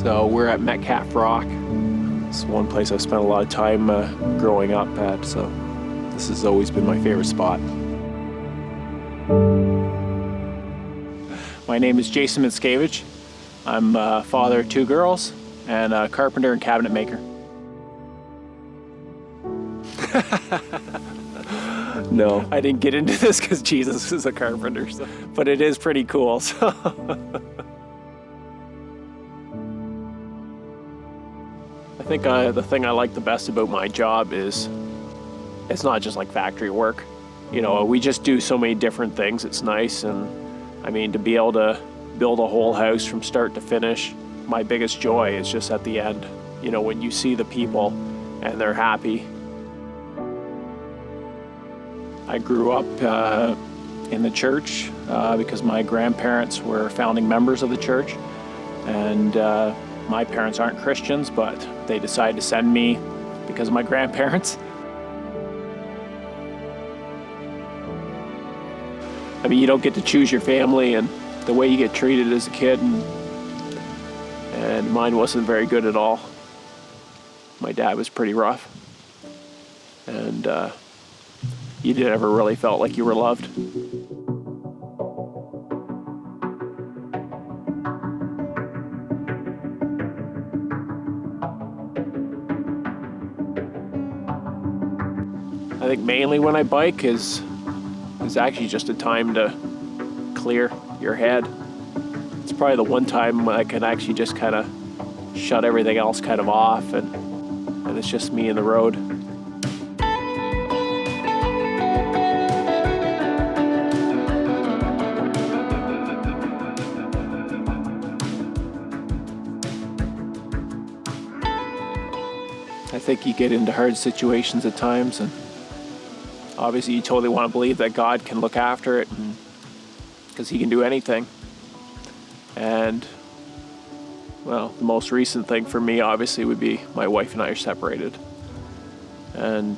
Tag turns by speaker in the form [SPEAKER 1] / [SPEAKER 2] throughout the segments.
[SPEAKER 1] So we're at Metcalf Rock. It's one place I've spent a lot of time growing up at, so this has always been my favorite spot. My name is Jason Mickiewicz. I'm a father of 2 girls and a carpenter and cabinet maker. No, I didn't get into this because Jesus is a carpenter, so. But it is pretty cool. So. I think the thing I like the best about my job is it's not just like factory work. You know, we just do so many different things. It's nice, and I mean, to be able to build a whole house from start to finish, my biggest joy is just at the end. You know, when you see the people and they're happy. I grew up in the church because my grandparents were founding members of the church, and my parents aren't Christians, but they decided to send me because of my grandparents. I mean, you don't get to choose your family and the way you get treated as a kid, and mine wasn't very good at all. My dad was pretty rough, and you never really felt like you were loved. I think mainly when I bike is actually just a time to clear your head. It's probably the one time I can actually just kind of shut everything else kind of off, and it's just me and the road. I think you get into hard situations at times, and obviously you totally want to believe that God can look after it, because he can do anything. And well, the most recent thing for me obviously would be my wife and I are separated, and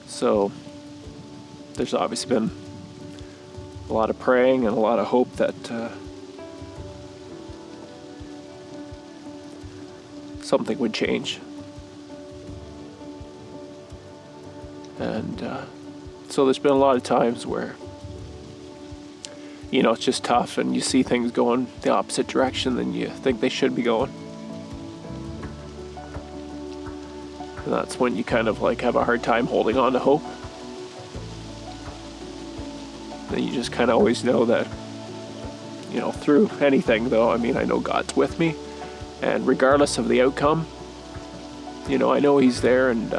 [SPEAKER 1] so there's obviously been a lot of praying and a lot of hope that something would change. And so there's been a lot of times where, you know, it's just tough and you see things going the opposite direction than you think they should be going. And that's when you kind of like have a hard time holding on to hope. Then you just kind of always know that, you know, through anything though, I mean, I know God's with me. And regardless of the outcome, you know, I know he's there, and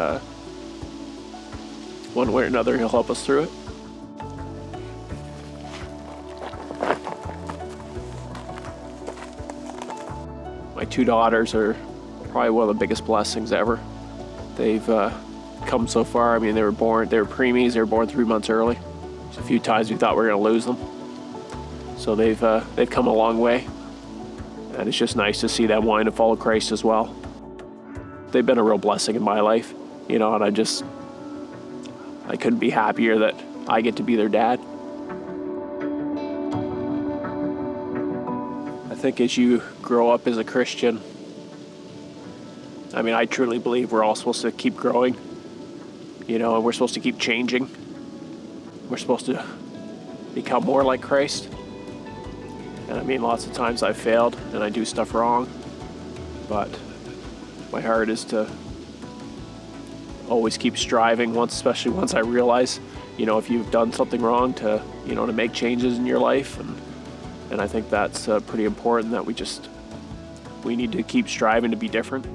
[SPEAKER 1] one way or another, he'll help us through it. My 2 daughters are probably one of the biggest blessings ever. They've come so far. I mean, they were preemies. They were born 3 months early. There's a few times we thought we were going to lose them. So they've come a long way. And it's just nice to see them wanting to follow Christ as well. They've been a real blessing in my life, you know, and I couldn't be happier that I get to be their dad. I think as you grow up as a Christian, I mean, I truly believe we're all supposed to keep growing, you know, and we're supposed to keep changing. We're supposed to become more like Christ. And I mean, lots of times I've failed and I do stuff wrong, but my heart is to always keep striving, especially once I realize, you know, if you've done something wrong, to make changes in your life. And I think that's pretty important, that we need to keep striving to be different.